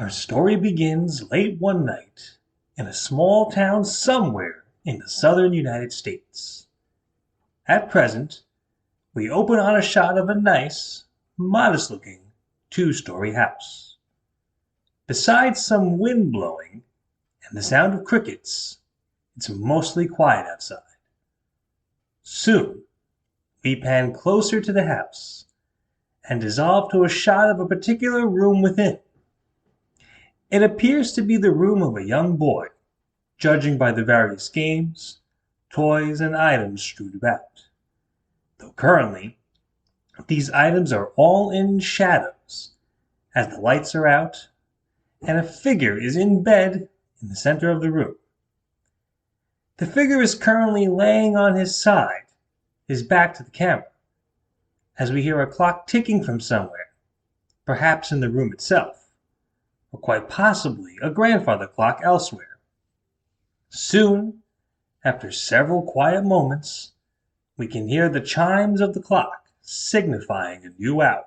Our story begins late one night in a small town somewhere in the southern United States. At present, we open on a shot of a nice, modest-looking two-story house. Besides some wind blowing and the sound of crickets, it's mostly quiet outside. Soon, we pan closer to the house and dissolve to a shot of a particular room within. It appears to be the room of a young boy, judging by the various games, toys, and items strewed about. Though currently, these items are all in shadows, as the lights are out, and a figure is in bed in the center of the room. The figure is currently laying on his side, his back to the camera, as we hear a clock ticking from somewhere, perhaps in the room itself, or quite possibly a grandfather clock elsewhere. Soon, after several quiet moments, we can hear the chimes of the clock signifying a new hour.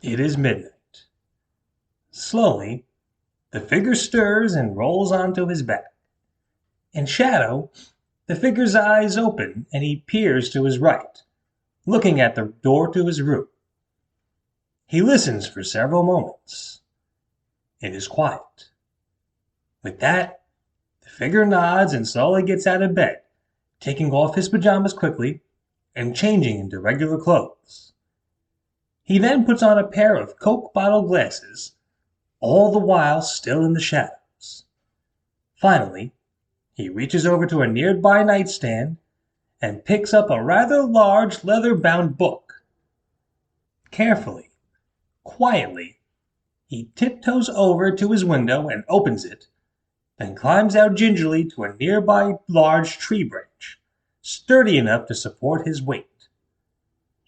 It is midnight. Slowly, the figure stirs and rolls onto his back. In shadow, the figure's eyes open and he peers to his right, looking at the door to his room. He listens for several moments. It is quiet. With that, the figure nods and slowly gets out of bed, taking off his pajamas quickly and changing into regular clothes. He then puts on a pair of Coke bottle glasses, all the while still in the shadows. Finally, he reaches over to a nearby nightstand and picks up a rather large leather-bound book. Carefully, quietly, he tiptoes over to his window and opens it, then climbs out gingerly to a nearby large tree branch, sturdy enough to support his weight.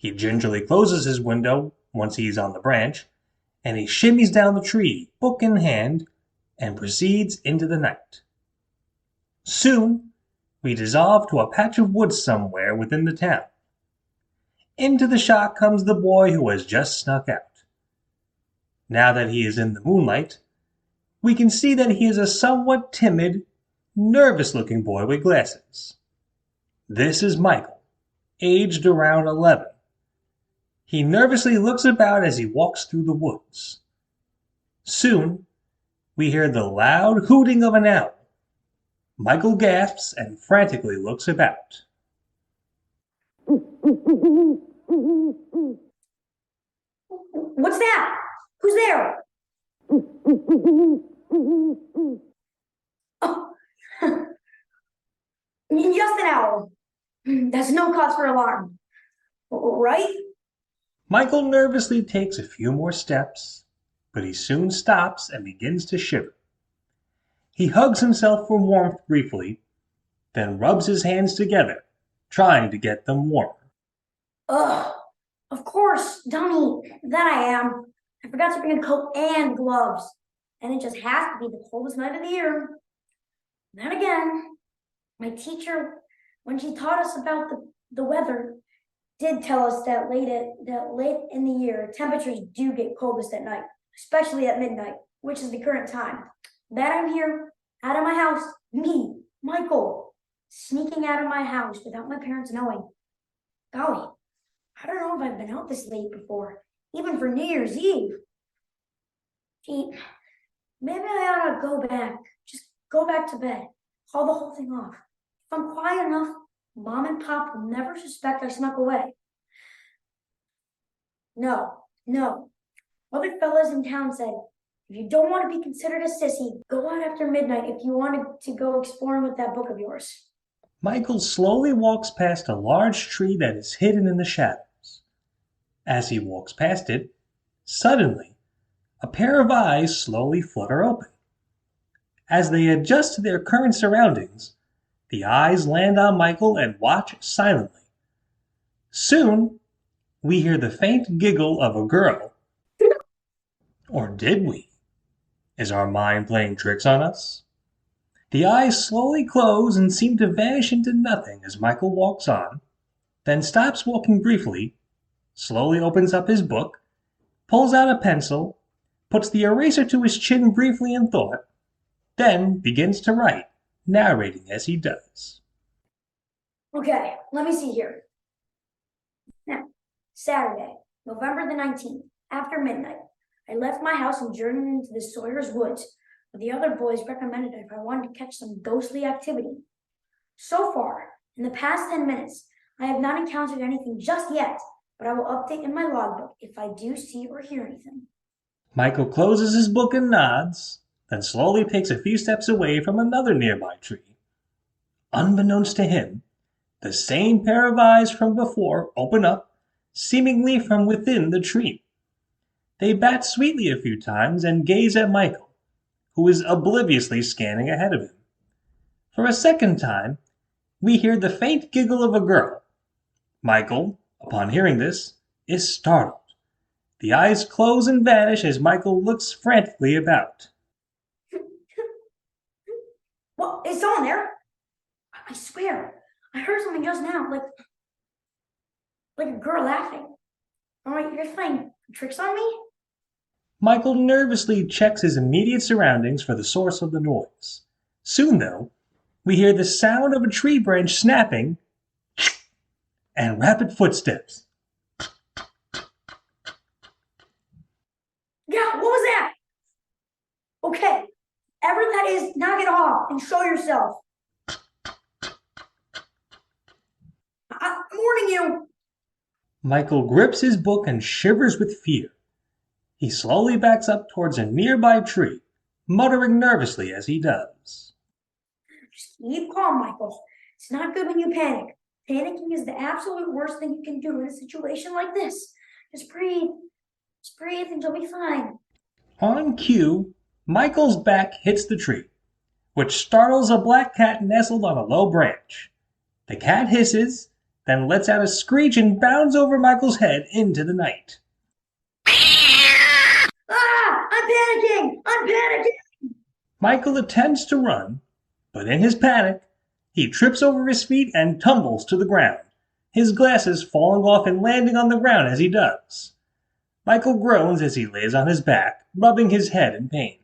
He gingerly closes his window once he's on the branch, and he shimmies down the tree, book in hand, and proceeds into the night. Soon, we dissolve to a patch of woods somewhere within the town. Into the shot comes the boy who has just snuck out. Now that he is in the moonlight, we can see that he is a somewhat timid, nervous-looking boy with glasses. This is Michael, aged around 11. He nervously looks about as he walks through the woods. Soon, we hear the loud hooting of an owl. Michael gasps and frantically looks about. What's that? Who's there? Oh, just an owl. That's no cause for alarm, right? Michael nervously takes a few more steps, but he soon stops and begins to shiver. He hugs himself for warmth briefly, then rubs his hands together, trying to get them warmer. Ugh, of course, dummy, that I am. I forgot to bring a coat and gloves, and it just has to be the coldest night of the year. Then again, my teacher, when she taught us about the weather, did tell us that late in the year, temperatures do get coldest at night, especially at midnight, which is the current time. Then I'm here, out of my house, me, Michael, sneaking out of my house without my parents knowing. Golly, I don't know if I've been out this late before, even for New Year's Eve. Gee, maybe I ought to go back, just go back to bed, call the whole thing off. If I'm quiet enough, Mom and Pop will never suspect I snuck away. No, no. Other fellas in town said, if you don't want to be considered a sissy, go out after midnight if you wanted to go exploring with that book of yours. Michael slowly walks past a large tree that is hidden in the shadows. As he walks past it, suddenly, a pair of eyes slowly flutter open. As they adjust to their current surroundings, the eyes land on Michael and watch silently. Soon, we hear the faint giggle of a girl. Or did we? Is our mind playing tricks on us? The eyes slowly close and seem to vanish into nothing as Michael walks on, then stops walking briefly, slowly opens up his book, pulls out a pencil, puts the eraser to his chin briefly in thought, then begins to write, narrating as he does. Okay, let me see here. Now, Saturday, November the 19th, after midnight, I left my house and journeyed into the Sawyer's Woods, where the other boys recommended if I wanted to catch some ghostly activity. So far, in the past 10 minutes, I have not encountered anything just yet, but I will update in my logbook if I do see or hear anything. Michael closes his book and nods, then slowly takes a few steps away from another nearby tree. Unbeknownst to him, the same pair of eyes from before open up, seemingly from within the tree. They bat sweetly a few times and gaze at Michael, who is obliviously scanning ahead of him. For a second time, we hear the faint giggle of a girl. Michael, upon hearing this, is startled. The eyes close and vanish as Michael looks frantically about. What? Is someone there? I swear, I heard something just now, like a girl laughing. All right, you're playing tricks on me? Michael nervously checks his immediate surroundings for the source of the noise. Soon, though, we hear the sound of a tree branch snapping and rapid footsteps. Yeah, what was that? Okay, ever that is, knock it off and show yourself. I'm warning you. Michael grips his book and shivers with fear. He slowly backs up towards a nearby tree, muttering nervously as he does. Just keep calm, Michael. It's not good when you panic. Panicking is the absolute worst thing you can do in a situation like this. Just breathe. Just breathe and you'll be fine. On cue, Michael's back hits the tree, which startles a black cat nestled on a low branch. The cat hisses, then lets out a screech and bounds over Michael's head into the night. Ah! I'm panicking! I'm panicking! Michael attempts to run, but in his panic, he trips over his feet and tumbles to the ground, his glasses falling off and landing on the ground as he does. Michael groans as he lays on his back, rubbing his head in pain.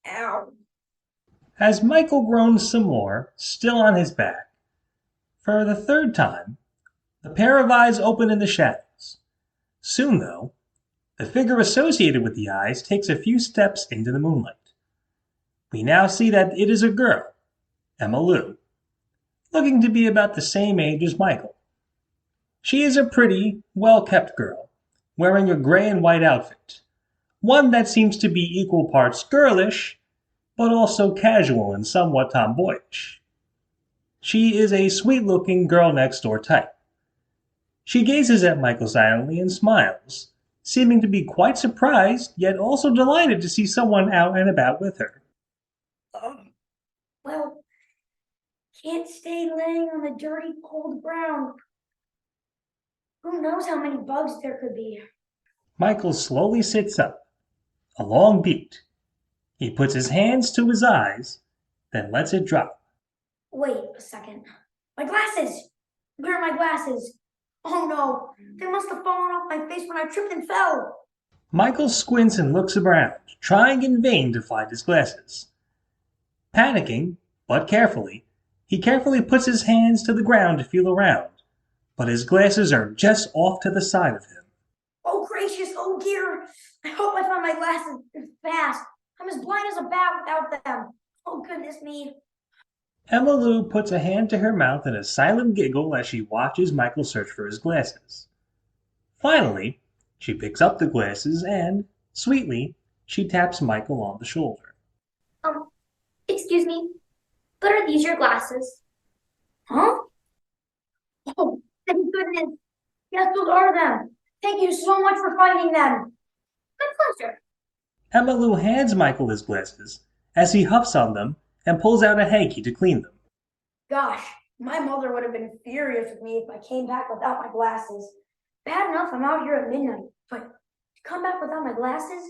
Ow. As Michael groans some more, still on his back, for the third time, the pair of eyes open in the shadows. Soon, though, the figure associated with the eyes takes a few steps into the moonlight. We now see that it is a girl, Emma Lou, looking to be about the same age as Michael. She is a pretty, well-kept girl, wearing a gray and white outfit, one that seems to be equal parts girlish, but also casual and somewhat tomboyish. She is a sweet-looking girl-next-door type. She gazes at Michael silently and smiles, seeming to be quite surprised, yet also delighted to see someone out and about with her. Well, can't stay laying on the dirty, cold ground. Who knows how many bugs there could be? Michael slowly sits up, a long beat. He puts his hands to his eyes, then lets it drop. Wait a second. My glasses! Where are my glasses? Oh no, they must have fallen off my face when I tripped and fell. Michael squints and looks around, trying in vain to find his glasses. Panicking, but he carefully puts his hands to the ground to feel around, but his glasses are just off to the side of him. Oh gracious, oh dear. I hope I found my glasses fast. I'm as blind as a bat without them. Oh goodness me. Emma Lou puts a hand to her mouth in a silent giggle as she watches Michael search for his glasses. Finally, she picks up the glasses and, sweetly, she taps Michael on the shoulder. Um, excuse me, but are these your glasses? Huh? Oh, thank goodness. Yes, those are them. Thank you so much for finding them. My pleasure. Emma Lou hands Michael his glasses as he huffs on them and pulls out a hanky to clean them. Gosh, my mother would have been furious with me if I came back without my glasses. Bad enough I'm out here at midnight, but to come back without my glasses,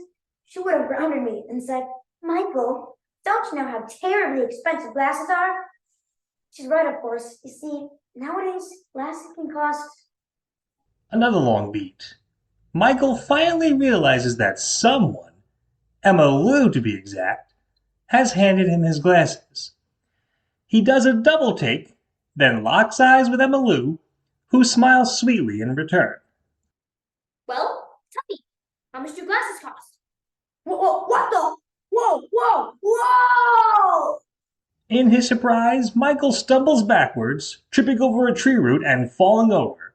she would have grounded me and said, Michael, don't you know how terribly expensive glasses are? She's right, of course. You see, nowadays, glasses can cost. Another long beat. Michael finally realizes that someone, Emma Lou to be exact, has handed him his glasses. He does a double take, then locks eyes with Emma Lou, who smiles sweetly in return. Well, tell me, how much do glasses cost? What the? Whoa, whoa, whoa! In his surprise, Michael stumbles backwards, tripping over a tree root and falling over.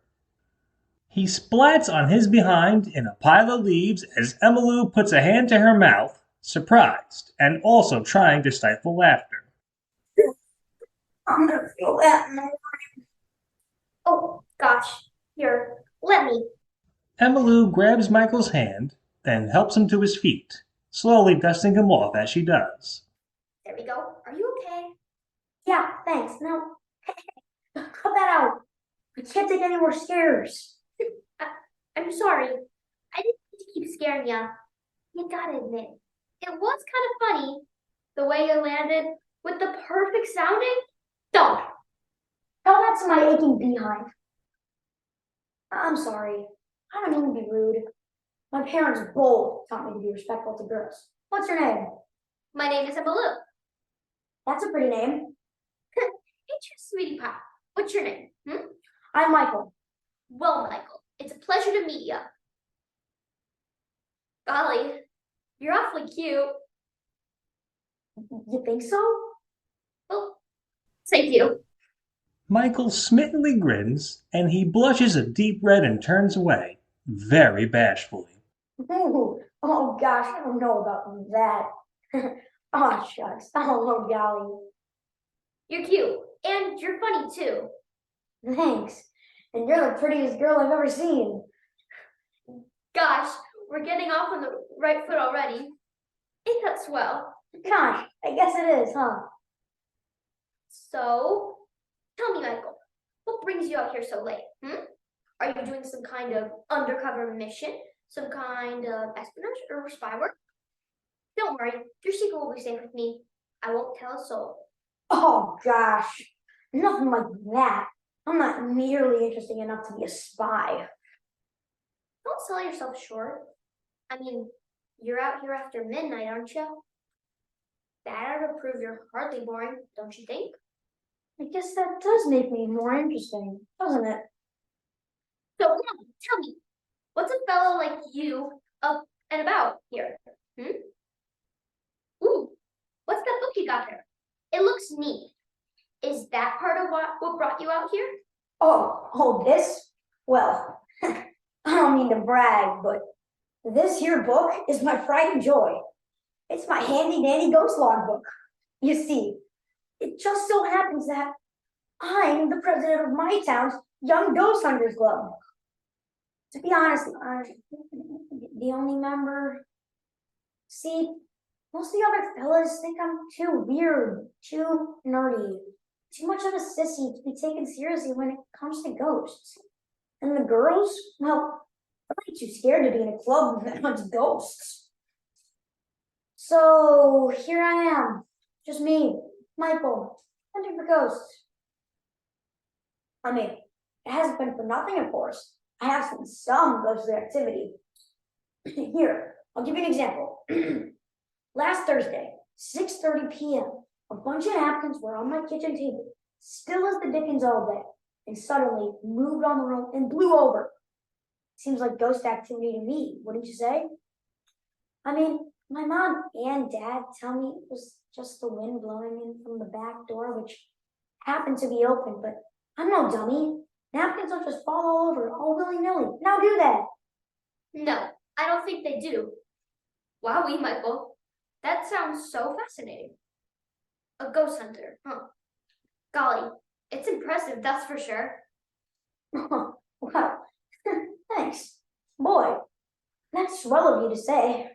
He splats on his behind in a pile of leaves as Emma Lou puts a hand to her mouth, surprised, and also trying to stifle laughter. I'm gonna feel that in the morning. Oh, gosh, here, let me. Emma Lou grabs Michael's hand, then helps him to his feet, slowly dusting him off as she does. There we go. Are you okay? Yeah, thanks. No, cut that out. I can't take any more scares. I'm sorry. I didn't mean to keep scaring you. You gotta admit, it was kind of funny the way you landed with the perfect sounding thump. Tell that to my aching behind. I'm sorry. I don't mean to be rude. My parents both taught me to be respectful to girls. What's your name? My name is Emma Lou. That's a pretty name. Ain't you, sweetie pie? What's your name? I'm Michael. Well, Michael, it's a pleasure to meet you. Golly, you're awfully cute. You think so? Well, thank you. Michael smittenly grins, and he blushes a deep red and turns away, very bashfully. Ooh, oh gosh, I don't know about that. Oh shucks. Oh golly. You're cute, and you're funny too. Thanks. And you're the prettiest girl I've ever seen. Gosh, we're getting off on the right foot already. Ain't that swell? Gosh, I guess it is, huh? So, tell me, Michael, what brings you out here so late? Are you doing some kind of undercover mission? Some kind of espionage or spy work? Don't worry, your secret will be safe with me. I won't tell a soul. Oh gosh, nothing like that. I'm not nearly interesting enough to be a spy. Don't sell yourself short. I mean, you're out here after midnight, aren't you? That ought to prove you're hardly boring, don't you think? I guess that does make me more interesting, doesn't it? So come on, tell me, what's a fellow like you up and about here? Ooh, what's that book you got there? It looks neat. Is that part of what brought you out here? Oh, this? Well, I don't mean to brag, but this here book is my pride and joy. It's my handy dandy ghost log book. You see, it just so happens that I'm the president of my town's Young Ghost Hunters Club. To be honest, I'm the only member. See, most of the other fellas think I'm too weird, too nerdy, too much of a sissy to be taken seriously when it comes to ghosts. And the girls, well, they're too scared to be in a club that hunts ghosts. So here I am, just me, Michael, hunting for ghosts. I mean, it hasn't been for nothing, of course. I have seen some ghostly activity. Here, I'll give you an example. Last Thursday, 6:30 p.m., a bunch of napkins were on my kitchen table, still as the dickens all day, and suddenly moved on their own and blew over. Seems like ghost activity to me, wouldn't you say? I mean, My mom and dad tell me it was just the wind blowing in from the back door, which happened to be open, but I'm no dummy. Napkins don't just fall all over, all willy-nilly. Now do that. No, I don't think they do. Wowee, Michael. That sounds so fascinating. A ghost hunter, huh? Golly, it's impressive, that's for sure. Wow. Thanks. Boy, that's swell of you to say.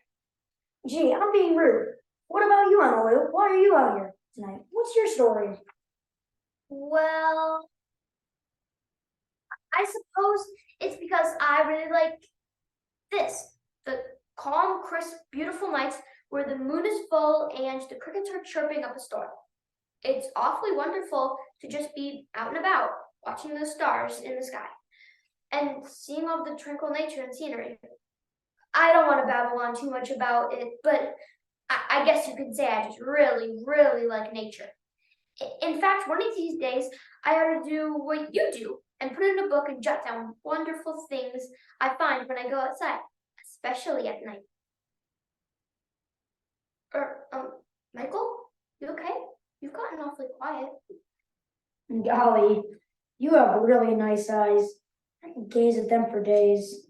Gee, I'm being rude. What about you, Emily? Why are you out here tonight? What's your story? Well, I suppose it's because I really like this. The calm, crisp, beautiful nights where the moon is full and the crickets are chirping up a storm. It's awfully wonderful to just be out and about, watching the stars in the sky, and seeing all the tranquil nature and scenery. I don't want to babble on too much about it, but I guess you could say I just really, really like nature. In fact, one of these days, I ought to do what you do and put it in a book and jot down wonderful things I find when I go outside, especially at night. Michael, you okay? You've gotten awfully quiet. Golly, you have really nice eyes. I can gaze at them for days.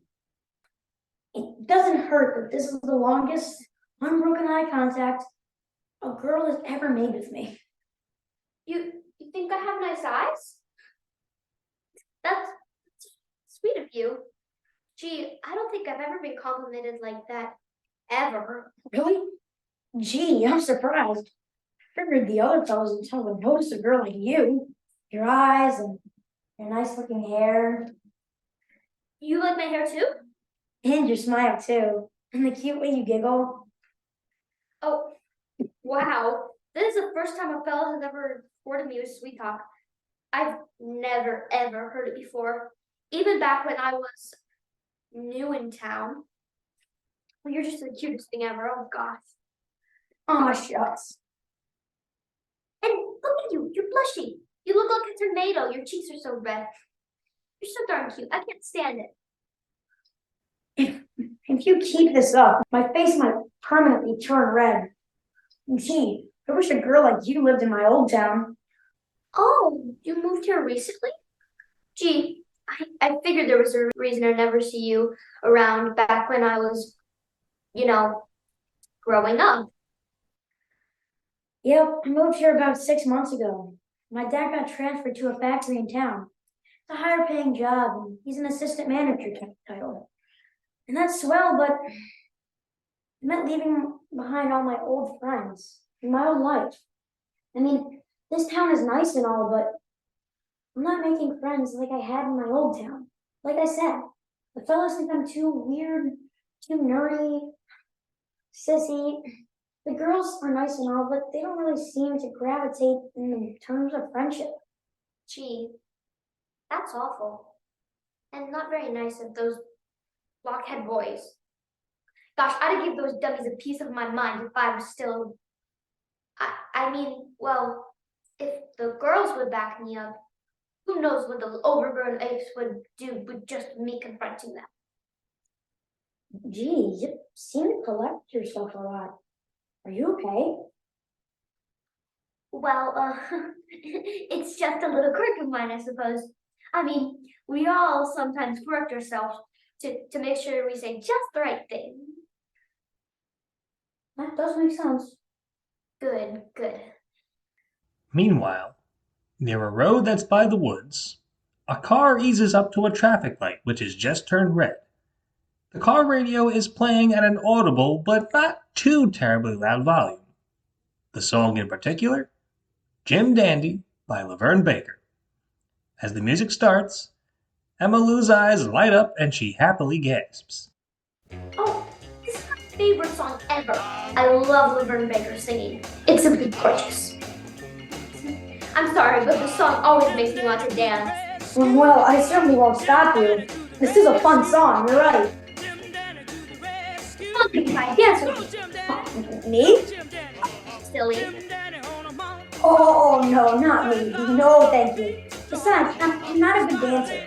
It doesn't hurt that this is the longest unbroken eye contact a girl has ever made with me. You think I have nice eyes? That's sweet of you. Gee, I don't think I've ever been complimented like that, ever. Really? Gee, I'm surprised. I figured the other fellows in town would notice a girl like you. Your eyes and your nice looking hair. You like my hair too? And your smile too. And the cute way you giggle. Oh, wow. This is the first time a fellow has ever afforded me with sweet talk. I've never, ever heard it before. Even back when I was new in town. Well, you're just the cutest thing ever. Oh, gosh. Aw, shucks. And look at you. You're blushing. You look like a tomato. Your cheeks are so red. You're so darn cute. I can't stand it. If you keep this up, my face might permanently turn red. Gee, I wish a girl like you lived in my old town. Oh, you moved here recently? Gee, I figured there was a reason I never see you around back when I was, growing up. Yep, I moved here about 6 months ago. My dad got transferred to a factory in town. It's a higher paying job, and he's an assistant manager title. And that's swell, but it meant leaving behind all my old friends and my old life. I mean, this town is nice and all, but I'm not making friends like I had in my old town. Like I said, the fellows think I'm too weird, too nerdy, sissy. The girls are nice and all, but they don't really seem to gravitate in the terms of friendship. Gee, that's awful. And not very nice of those blockhead boys. Gosh, I'd give those dummies a piece of my mind if I was still. Well, if the girls would back me up, who knows what the overgrown apes would do with just me confronting them. Gee, you seem to collect yourself a lot. Are you okay? Well, it's just a little quirk of mine, I suppose. I mean, we all sometimes quirk ourselves to make sure we say just the right thing. That does make sense. Good, good. Meanwhile, near a road that's by the woods, a car eases up to a traffic light which has just turned red. The car radio is playing at an audible but not too terribly loud volume. The song in particular, Jim Dandy by Laverne Baker. As the music starts, Emma Lou's eyes light up and she happily gasps. Oh, this is my favorite song ever. I love Laverne Baker singing. It's simply gorgeous. I'm sorry, but the song always makes me want to dance. Well, I certainly won't stop you. This is a fun song, you're right. Come on, Pinkie Pie, dance with me. Me? Silly. Oh, no, not me. No, thank you. Besides, I'm not a good dancer.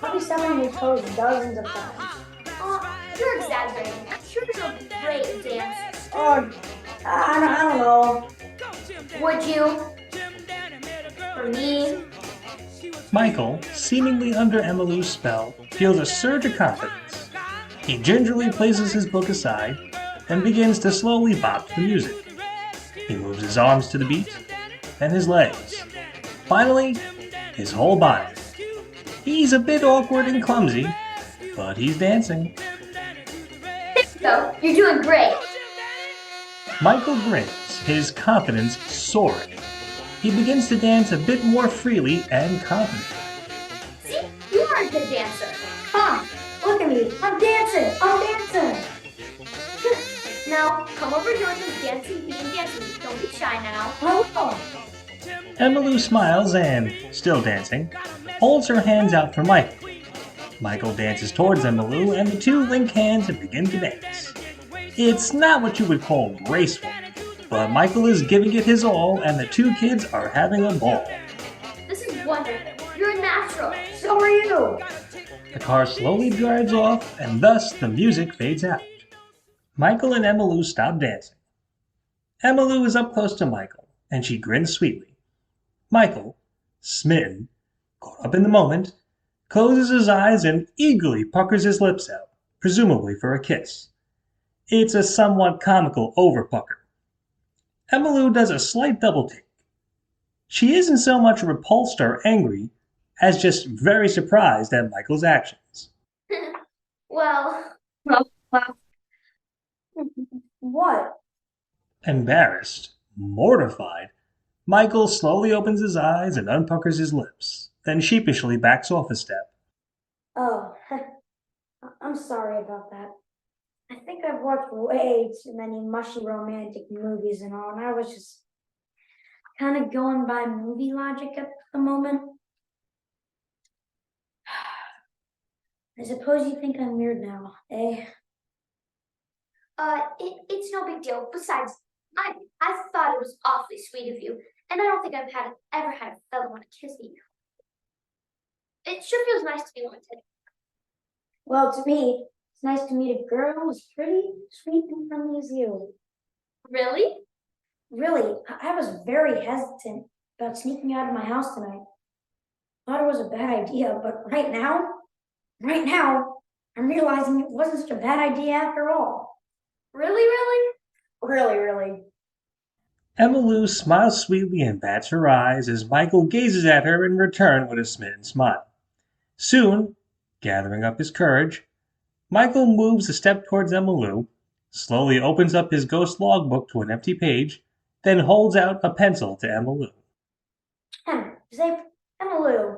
I'll be stepping on your toes dozens of times. You're exaggerating. I'm sure you're a great dancer. Oh, I don't know. Would you? For me? Michael, seemingly under Emily's spell, feels a surge of confidence. He gingerly places his book aside and begins to slowly bop to the music. He moves his arms to the beat, then his legs. Finally, his whole body. He's a bit awkward and clumsy, but he's dancing. So, you're doing great. Michael grins, his confidence soaring. He begins to dance a bit more freely and confidently. See, you are a good dancer. Huh, look at me. I'm dancing. Now, come over here with me dancing, being dancing. Don't be shy now. Oh, Emmylou smiles and, still dancing, holds her hands out for Michael. Michael dances towards Emmylou and the two link hands and begin to dance. It's not what you would call graceful, but Michael is giving it his all and the two kids are having a ball. This is wonderful. You're a natural. so are you. The car slowly drives off and thus the music fades out. Michael and Emmylou stop dancing. Emmylou is up close to Michael and she grins sweetly. Michael, smitten, caught up in the moment, closes his eyes and eagerly puckers his lips out, presumably for a kiss. It's a somewhat comical overpucker. Emmylou does a slight double take. She isn't so much repulsed or angry as just very surprised at Michael's actions. Well, What? Embarrassed, mortified, Michael slowly opens his eyes and unpuckers his lips, then sheepishly backs off a step. Oh, I'm sorry about that. I think I've watched way too many mushy romantic movies and all, and I was just kind of going by movie logic at the moment. I suppose you think I'm weird now, eh? it's no big deal. Besides, I thought it was awfully sweet of you, and I don't think I've ever had a fellow want to kiss me before. It sure feels nice to be wanted. Well, to me, it's nice to meet a girl as pretty, sweet, and friendly as you. Really? Really, I was very hesitant about sneaking out of my house tonight. Thought it was a bad idea, but right now, I'm realizing it wasn't such a bad idea after all. Really? Really. Emmylou smiles sweetly and bats her eyes as Michael gazes at her in return with a smitten smile. Soon, gathering up his courage, Michael moves a step towards Emmylou, slowly opens up his ghost logbook to an empty page, then holds out a pencil to Emmylou. Say, Emmylou,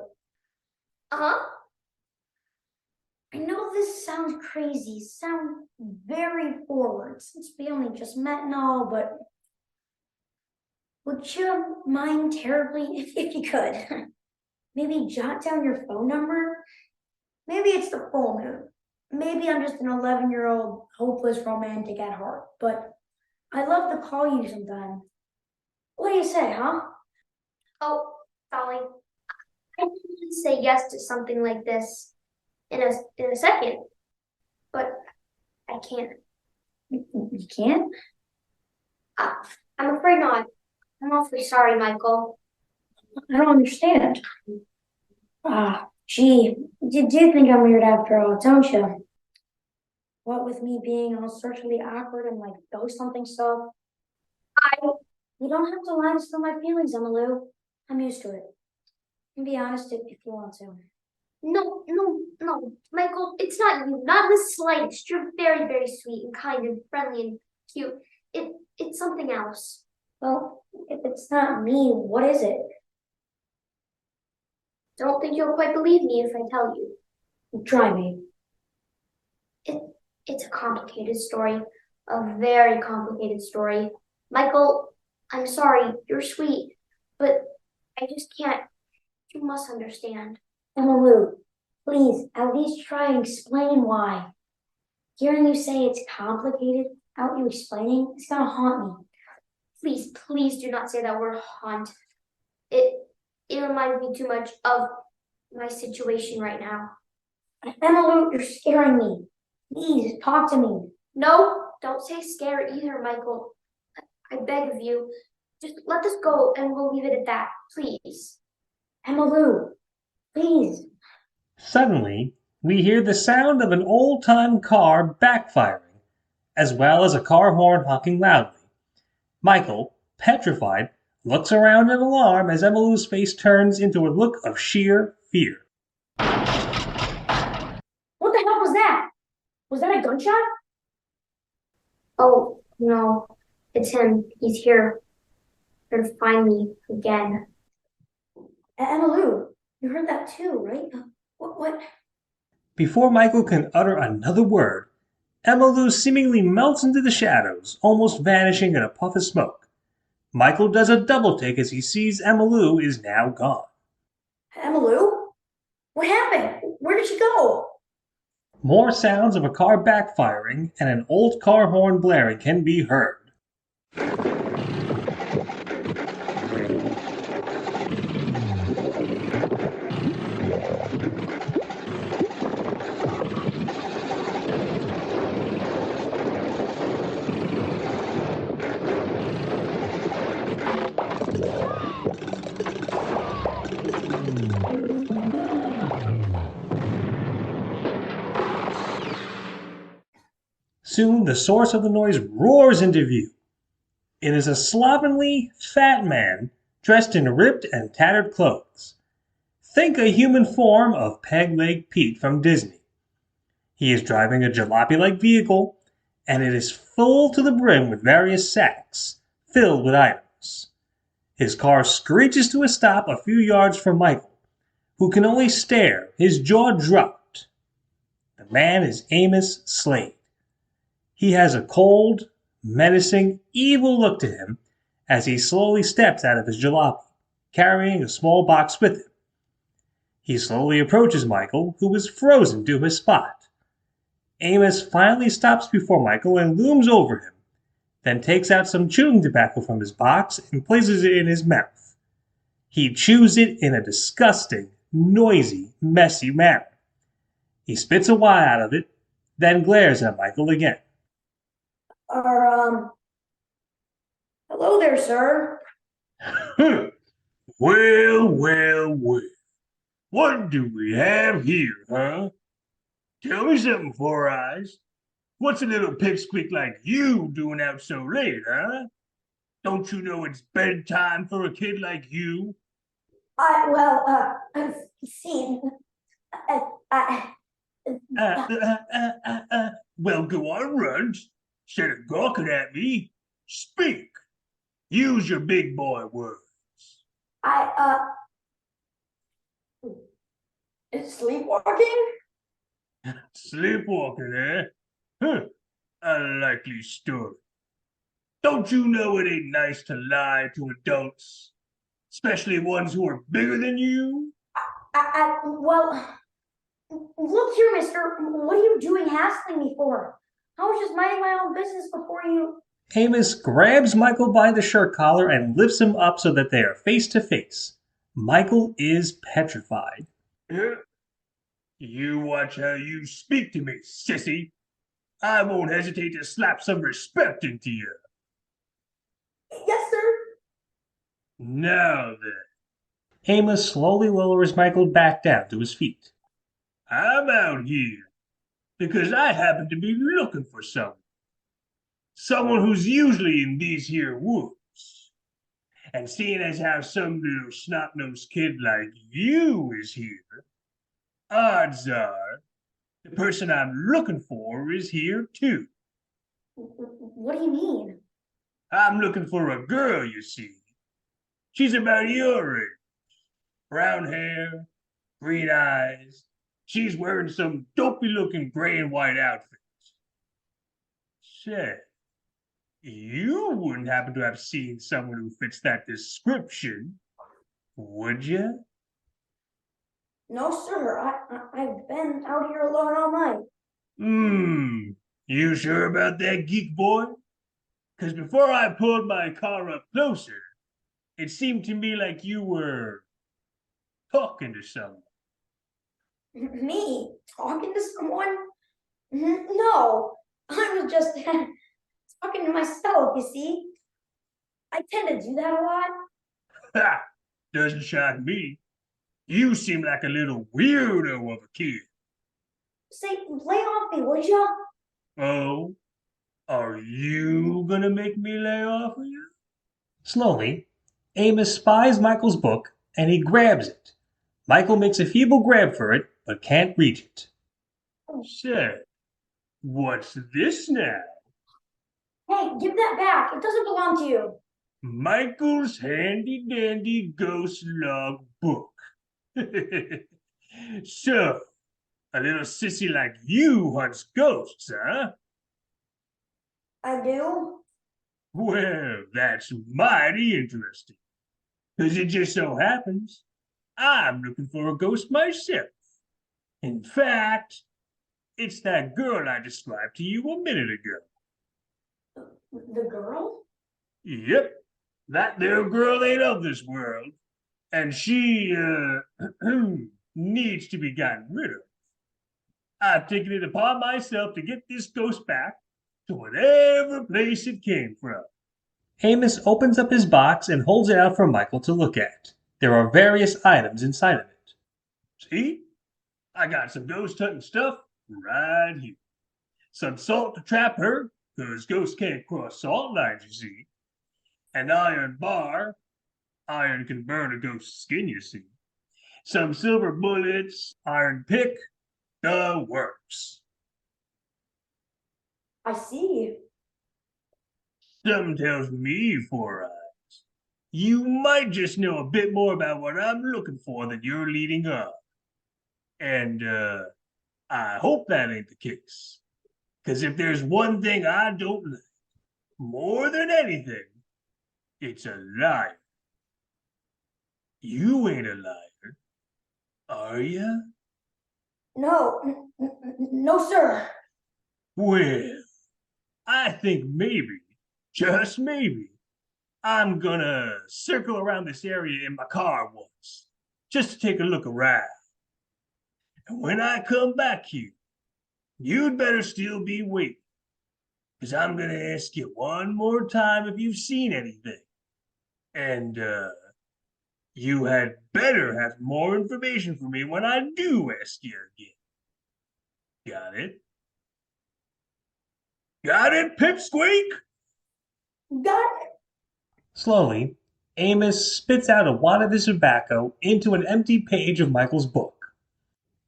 Uh-huh. I know this sounds crazy, sounds very forward since we only just met and all, but would you mind terribly if you could? Maybe jot down your phone number? Maybe it's the full moon. Maybe I'm just an 11-year-old hopeless romantic at heart, but I'd love to call you sometime. What do you say, huh? Oh, Dolly, I can say yes to something like this in a second, but I can't. You can't? I'm afraid not. I'm awfully sorry, Michael. I don't understand. Gee, you do think I'm weird after all, don't you? What with me being all socially awkward and like ghost hunting stuff? You don't have to lie to steal my feelings, Emmylou. I'm used to it. And be honest if you want to. No, Michael, it's not you, not in the slightest. You're very, very sweet and kind and friendly and cute. It's something else. Well, if it's not me, what is it? Don't think you'll quite believe me if I tell you. Try me. It's a complicated story, a very complicated story. Michael, I'm sorry, you're sweet, but I just can't. You must understand. Emmylou, please, at least try and explain why. Hearing you say it's complicated without you explaining, it's gonna haunt me. Please do not say that word haunt. It reminds me too much of my situation right now. Emmylou, you're scaring me. Please, talk to me. No, don't say scared either, Michael. I beg of you. Just let this go and we'll leave it at that, please. Emmalou, please. Suddenly, we hear the sound of an old-time car backfiring, as well as a car horn honking loudly. Michael, petrified, looks around in alarm as Emmylou's face turns into a look of sheer fear. What the hell was that? Was that a gunshot? Oh, no. It's him. He's here. Here to find me again. Emmalou, you heard that too, right? What? Before Michael can utter another word, Emmylou seemingly melts into the shadows, almost vanishing in a puff of smoke. Michael does a double take as he sees Emmylou is now gone. Emmalou? What happened? Where did she go? More sounds of a car backfiring and an old car horn blaring can be heard. Soon the source of the noise roars into view. It is a slovenly, fat man dressed in ripped and tattered clothes. Think a human form of Peg-Leg Pete from Disney. He is driving a jalopy-like vehicle, and it is full to the brim with various sacks filled with items. His car screeches to a stop a few yards from Michael, who can only stare, his jaw dropped. The man is Amos Slade. He has a cold, menacing, evil look to him as he slowly steps out of his jalopy, carrying a small box with him. He slowly approaches Michael, who is frozen to his spot. Amos finally stops before Michael and looms over him, then takes out some chewing tobacco from his box and places it in his mouth. He chews it in a disgusting, noisy, messy manner. He spits a wad out of it, then glares at Michael again. Hello there, sir. Well. What do we have here, huh? Tell me something, Four Eyes. What's a little pipsqueak like you doing out so late, huh? Don't you know it's bedtime for a kid like you? I've seen. Well, go on, Runt. Instead of gawking at me, speak. Use your big boy words. Sleepwalking? Sleepwalking, eh? Huh. A likely story. Don't you know it ain't nice to lie to adults? Especially ones who are bigger than you? Well, look here, mister. What are you doing hassling me for? I was just minding my own business before you. Amos grabs Michael by the shirt collar and lifts him up so that they are face to face. Michael is petrified. You watch how you speak to me, sissy. I won't hesitate to slap some respect into you. Yes, sir. Now then, Amos slowly lowers Michael back down to his feet. I'm out here because I happen to be looking for someone. Someone who's usually in these here woods. And seeing as how some little snot-nosed kid like you is here, odds are the person I'm looking for is here too. What do you mean? I'm looking for a girl, you see. She's about your age. Brown hair, green eyes. She's wearing some dopey-looking gray and white outfit. Say, you wouldn't happen to have seen someone who fits that description, would you? No, sir. I've been out here alone all night. You sure about that, geek boy? Because before I pulled my car up closer, it seemed to me like you were talking to someone. Me talking to someone? No, I was just talking to myself, you see. I tend to do that a lot. Ha! Doesn't shock me. You seem like a little weirdo of a kid. Say, lay off me, would ya? Oh, are you gonna make me lay off of you? Slowly, Amos spies Michael's book and he grabs it. Michael makes a feeble grab for it, but can't reach it. Say, what's this now? Hey, give that back. It doesn't belong to you. Michael's handy dandy ghost log book. So, a little sissy like you hunts ghosts, huh? I do? Well, that's mighty interesting. Because it just so happens I'm looking for a ghost myself. In fact, it's that girl I described to you a minute ago. The girl? Yep, that there girl ain't of this world, and she, needs to be gotten rid of. I've taken it upon myself to get this ghost back to whatever place it came from. Amos opens up his box and holds it out for Michael to look at. There are various items inside of it. See? I got some ghost hunting stuff right here. Some salt to trap her, 'cause ghosts can't cross salt lines, you see. An iron bar. Iron can burn a ghost's skin, you see. Some silver bullets, iron pick, the works. I see. Something tells me, Four Eyes, you might just know a bit more about what I'm looking for than you're leading on. And, I hope that ain't the case. 'Cause if there's one thing I don't like, more than anything, it's a liar. You ain't a liar, are ya? No, no, sir. Well, I think maybe, just maybe, I'm gonna circle around this area in my car once, just to take a look around. And when I come back here, you'd better still be waiting, because I'm gonna ask you one more time if you've seen anything. And, you had better have more information for me when I do ask you again. Got it? Got it, Pipsqueak? Got it. Slowly, Amos spits out a wad of his tobacco into an empty page of Michael's book.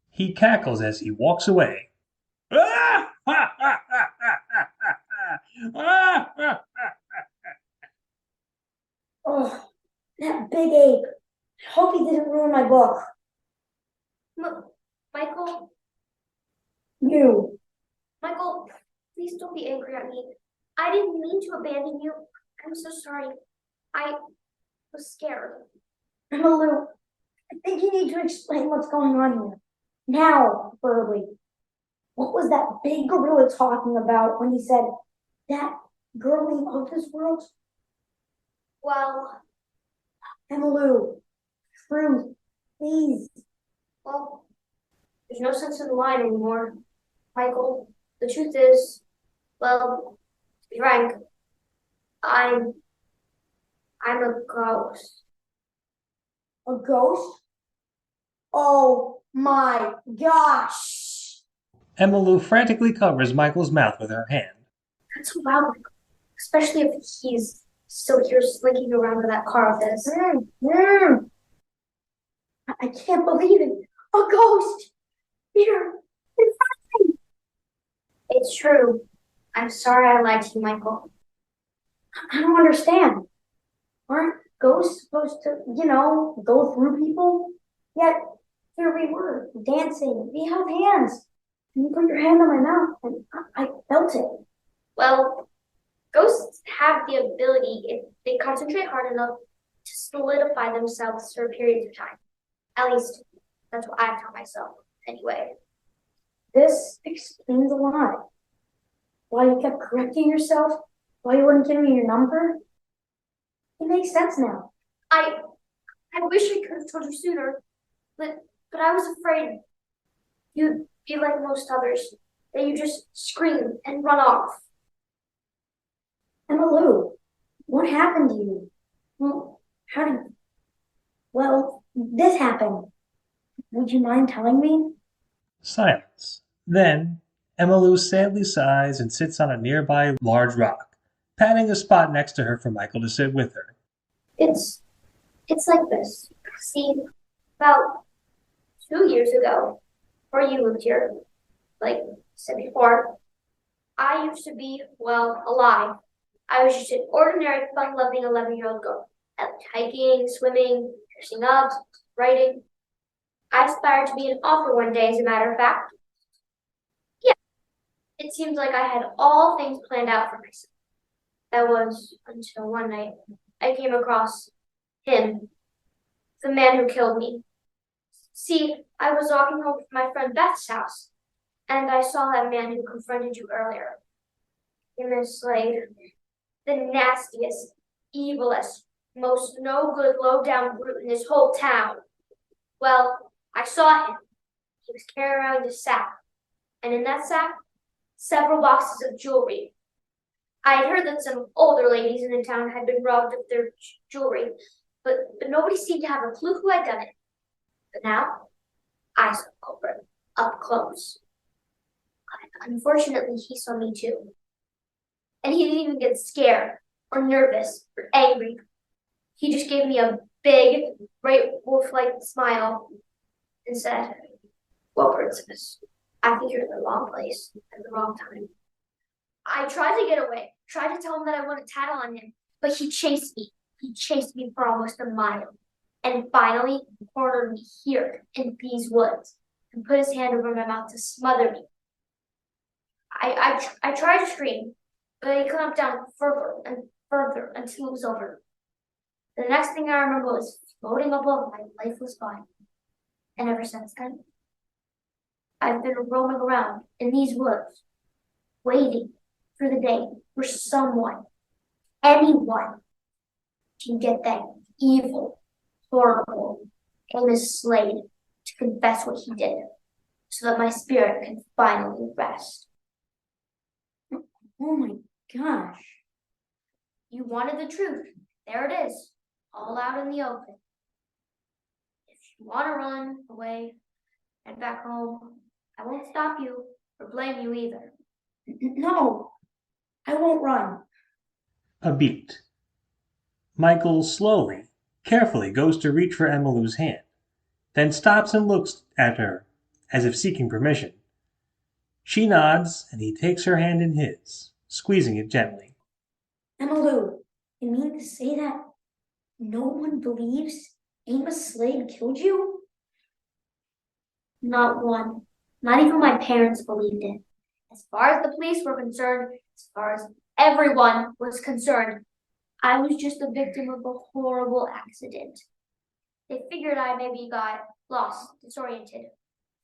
He cackles as he walks away. Ah! Ha, ha, ha, ha, ha, ha. Ah! Ha, ha. Oh, that big ape. I hope he didn't ruin my book. Michael, You. Michael, please don't be angry at me. I didn't mean to abandon you. I'm so sorry. I was scared. Lou, I think you need to explain what's going on here. Now, preferably. What was that big gorilla talking about when he said, that girl ain't of this world? Well, Lou, truth, please. well, there's no sense in lying anymore. Michael, the truth is, well, to be frank, I'm a ghost. A ghost? Oh my gosh. Emmylou frantically covers Michael's mouth with her hand. That's so loud, Michael. Especially if he's still here slinking around in that car of his. I can't believe it. A ghost. Here. In front of me. It's true. I'm sorry I lied to you, Michael. I don't understand. Aren't ghosts supposed to, go through people? Yet, here we were, dancing. We held hands. And you put your hand on my mouth, and I felt it. Well, ghosts have the ability, if they concentrate hard enough, to solidify themselves for periods of time. At least, that's what I've taught myself, anyway. This explains a lot. Why you kept correcting yourself? Why you wouldn't give me your number? It makes sense now. I wish I could have told you sooner, but I was afraid you'd be like most others, that you just scream and run off. Emma Lou, what happened to you? Well, how did, well, this happened. Would you mind telling me? Silence. Then Emmylou sadly sighs and sits on a nearby large rock, patting a spot next to her for Michael to sit with her. It's it's like this. See, about 2 years ago, before you moved here, like I said before, I used to be, well, alive. I was just an ordinary, fun-loving 11-year-old girl. I liked hiking, swimming, dressing up, writing. I aspired to be an author one day, as a matter of fact. Yeah, it seemed like I had all things planned out for myself. That was until one night I came across him, the man who killed me. See, I was walking home from my friend Beth's house, and I saw that man who confronted you earlier. In this, like, the nastiest, evilest, most no good, low down brute in this whole town. Well, I saw him. He was carrying around a sack, and in that sack, several boxes of jewelry. I had heard that some older ladies in the town had been robbed of their jewelry, but nobody seemed to have a clue who had done it. But now, I saw the culprit up close. Unfortunately, he saw me too. And he didn't even get scared or nervous or angry. He just gave me a big, bright wolf-like smile and said, "Well, princess, I think you're in the wrong place at the wrong time." I tried to get away, tried to tell him that I wouldn't tattle on him, but he chased me. He chased me for almost a mile. And finally cornered me here in these woods and put his hand over my mouth to smother me. I tried to scream, but he clamped down further and further until it was over. The next thing I remember was floating above my lifeless body. And ever since then, I've been roaming around in these woods, waiting for the day where someone, anyone, can get that evil, horrible Amos Slade to confess what he did, so that my spirit can finally rest. Oh my gosh. You wanted the truth. There it is, all out in the open. If you want to run away, head back home. I won't stop you or blame you either. No, I won't run. A beat. Michael slowly, carefully goes to reach for Emmylou's hand, then stops and looks at her, as if seeking permission. She nods, and he takes her hand in his, squeezing it gently. Emma Lou, you mean to say that no one believes Amos Slade killed you? Not one. Not even my parents believed it. As far as the police were concerned, as far as everyone was concerned, I was just the victim of a horrible accident. They figured I maybe got lost, disoriented,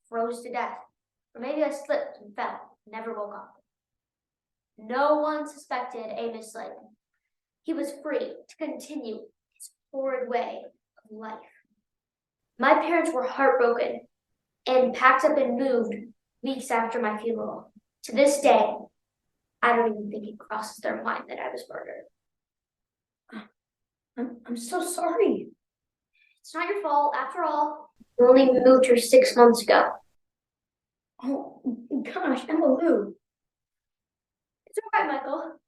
froze to death, or maybe I slipped and fell, and never woke up. No one suspected Amos Slade. He was free to continue his horrid way of life. My parents were heartbroken and packed up and moved weeks after my funeral. To this day, I don't even think it crosses their mind that I was murdered. I'm so sorry. It's not your fault, after all. We only moved here 6 months ago. Oh gosh, Emma Lou. It's all right, Michael.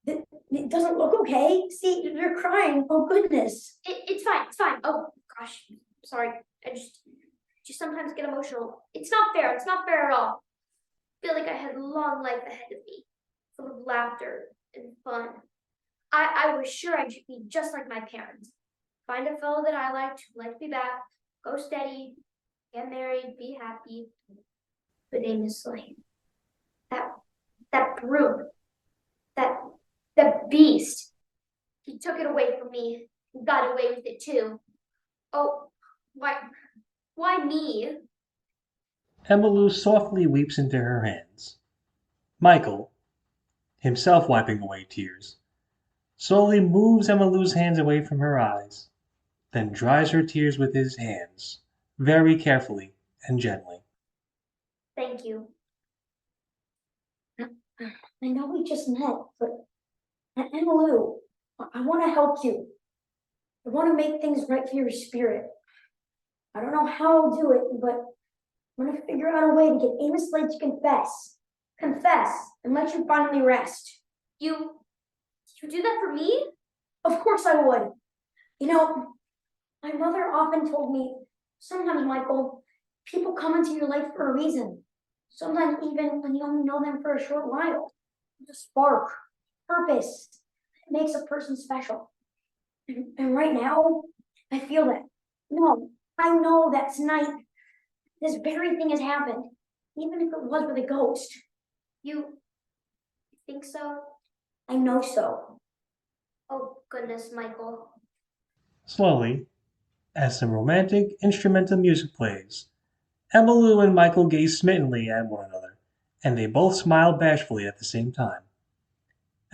It doesn't look okay. See, you're crying. Oh goodness. It's fine, it's fine. Oh gosh, sorry. I just sometimes get emotional. It's not fair at all. I feel like I had a long life ahead of me, full of laughter and fun. I was sure I'd be just like my parents. Find a fellow that I liked, who liked me back, go steady, get married, be happy. But Amos Slade, that brute, that beast, he took it away from me and got away with it too. Oh, why me? Emmylou softly weeps into her hands. Michael, himself wiping away tears, slowly moves Emmylou's hands away from her eyes, then dries her tears with his hands, very carefully and gently. Thank you. I know we just met, but Emma Lou, I want to help you. I want to make things right for your spirit. I don't know how I'll do it, but I'm going to figure out a way to get Amos Slade to confess. Confess and let you finally rest. You do that for me? Of course I would. You know, my mother often told me, sometimes, Michael, people come into your life for a reason. Sometimes even when you only know them for a short while. The spark, purpose, it makes a person special. And right now, I feel that. No, I know that tonight, this very thing has happened, even if it was with a ghost. You think so? I know so. Oh, goodness, Michael. Slowly, as some romantic instrumental music plays, Emmylou and Michael gaze smittenly at one another, and they both smile bashfully at the same time.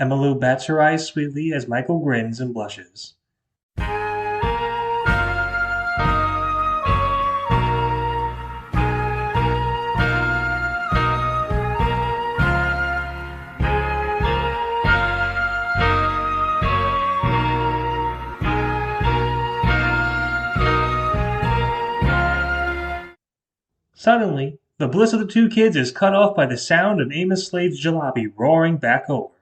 Emmylou bats her eyes sweetly as Michael grins and blushes. Suddenly, the bliss of the two kids is cut off by the sound of Amos Slade's jalopy roaring back over.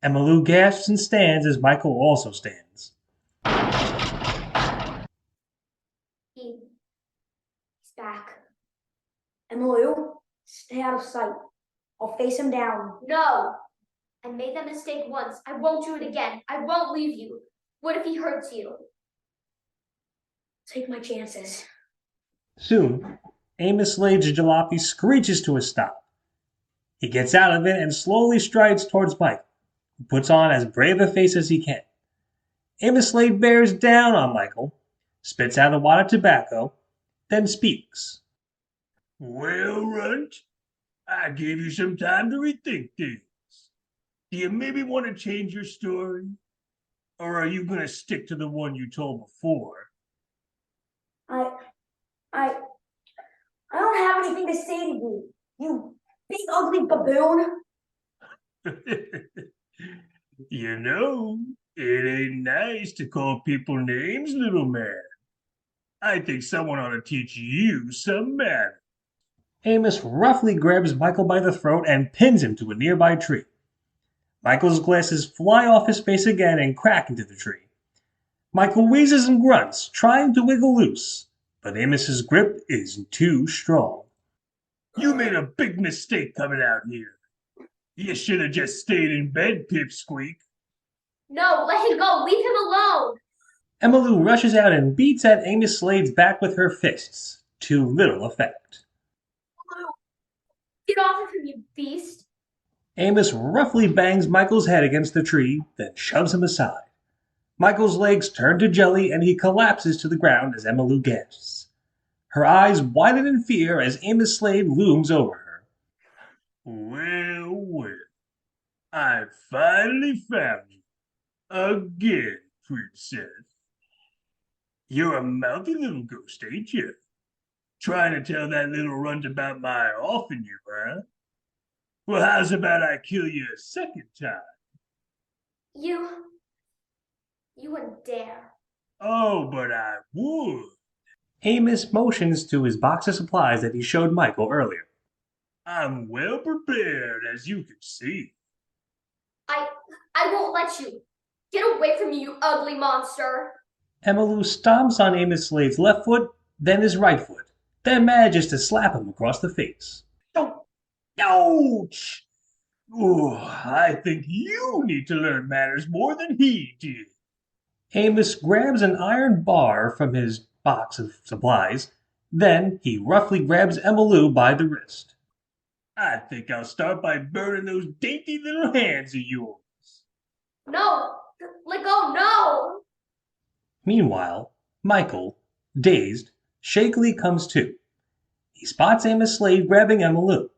Emmylou gasps and stands as Michael also stands. He's back. Emily, stay out of sight. I'll face him down. No! I made that mistake once. I won't do it again. I won't leave you. What if he hurts you? Take my chances. Soon, Amos Slade's jalopy screeches to a stop. He gets out of it and slowly strides towards Michael, who puts on as brave a face as he can. Amos Slade bears down on Michael, spits out a wad of tobacco, then speaks. Well, Runt, I gave you some time to rethink things. Do you maybe want to change your story? Or are you going to stick to the one you told before? I don't have anything to say to you, you big ugly baboon. You know, it ain't nice to call people names, little man. I think someone ought to teach you some manners. Amos roughly grabs Michael by the throat and pins him to a nearby tree. Michael's glasses fly off his face again and crack into the tree. Michael wheezes and grunts, trying to wiggle loose, but Amos's grip is too strong. You made a big mistake coming out here. You should have just stayed in bed, Pipsqueak. No, let him go. Leave him alone. Emmylou rushes out and beats at Amos Slade's back with her fists, to little effect. Get off of him, you beast. Amos roughly bangs Michael's head against the tree, then shoves him aside. Michael's legs turn to jelly and he collapses to the ground as Emmylou gasps. Her eyes widen in fear as Amos Slade looms over her. Well, well. I finally found you. Again, princess. You're a mouthy little ghost, ain't you? Trying to tell that little runt about my offing you, huh? Well, how's about I kill you a second time? You wouldn't dare. Oh, but I would. Amos motions to his box of supplies that he showed Michael earlier. I'm well prepared, as you can see. I won't let you. Get away from me, you ugly monster. Emmylou stomps on Amos Slade's left foot, then his right foot, then manages to slap him across the face. Ouch! Oh, I think you need to learn manners more than he did. Amos grabs an iron bar from his box of supplies, then he roughly grabs Emmylou by the wrist. I think I'll start by burning those dainty little hands of yours. No, let go, no. Meanwhile, Michael, dazed, shakily comes to. He spots Amos Slade grabbing Emmylou.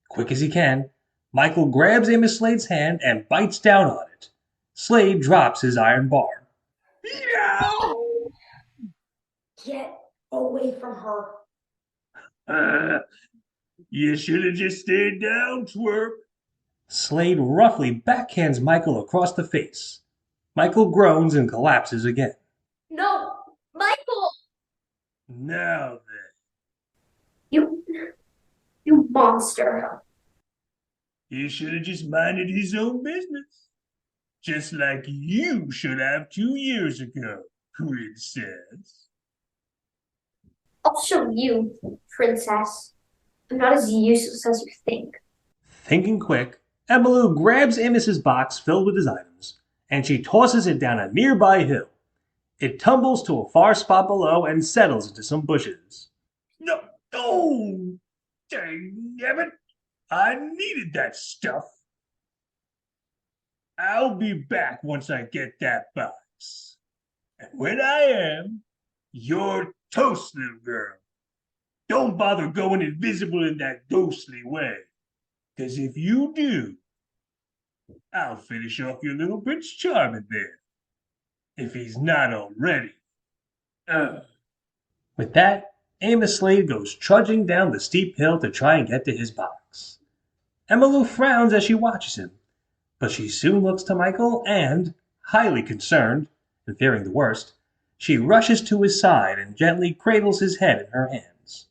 Quick as he can, Michael grabs Amos Slade's hand and bites down on it. Slade drops his iron bar. Get away from her. You should have just stayed down, twerp. Slade roughly backhands Michael across the face. Michael groans and collapses again. No, Michael! Now You, you monster. he should have just minded his own business. Just like you should have 2 years ago, princess. I'll show you, princess. I'm not as useless as you think. Thinking quick, Emmylou grabs Amos's box filled with his items, and she tosses it down a nearby hill. It tumbles to a far spot below and settles into some bushes. No, oh, dang it. I needed that stuff. I'll be back once I get that box. And when I am, you're toast, little girl. Don't bother going invisible in that ghostly way. 'Cause if you do, I'll finish off your little Prince Charming there. If he's not already. Ugh. With that, Amos Slade goes trudging down the steep hill to try and get to his box. Emmylou frowns as she watches him, but she soon looks to Michael and, highly concerned, and fearing the worst, she rushes to his side and gently cradles his head in her hands.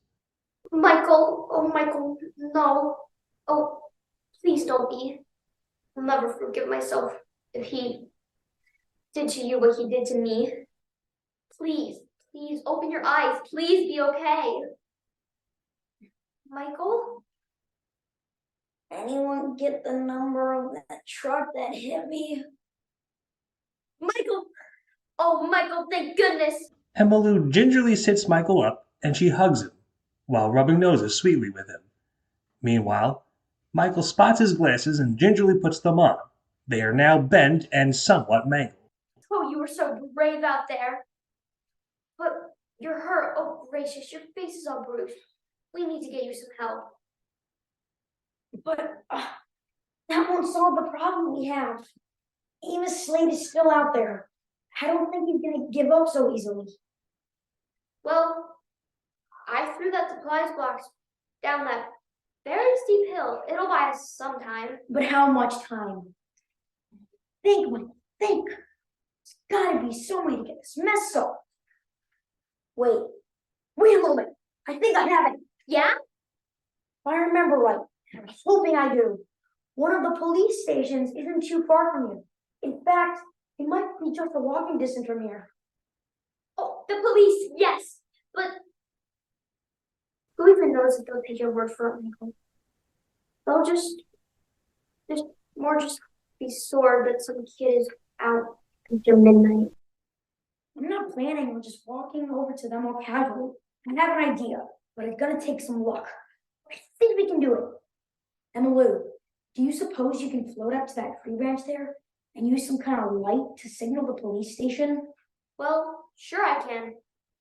Michael, oh, Michael, no. Oh, please don't be. I'll never forgive myself if he did to you what he did to me. Please, please open your eyes. Please be okay. Michael? Anyone get the number of that truck that hit me? Michael! Oh, Michael, thank goodness. Emmylou gingerly sits Michael up and she hugs him, while rubbing noses sweetly with him. Meanwhile, Michael spots his glasses and gingerly puts them on. They are now bent and somewhat mangled. Oh, you were so brave out there. But you're hurt. Oh, gracious, your face is all bruised. We need to get you some help. But that won't solve the problem we have. Amos Slade is still out there. I don't think he's gonna give up so easily. Well, I threw that supplies box down that very steep hill. It'll buy us some time. But how much time? Think, Michael, think. There's gotta be some way to get this mess solved. Wait a moment. I think I have it. Yeah? If I remember right, and I'm hoping I do, one of the police stations isn't too far from you. In fact, it might be just a walking distance from here. Oh, the police, yes. But who even knows if they'll take your word for it, Michael? They'll just be sore that some kid is out until midnight. I'm not planning on just walking over to them all casually. I have an idea, but it's gonna take some luck. I think we can do it. Emmylou, do you suppose you can float up to that tree branch there and use some kind of light to signal the police station? Well, sure I can.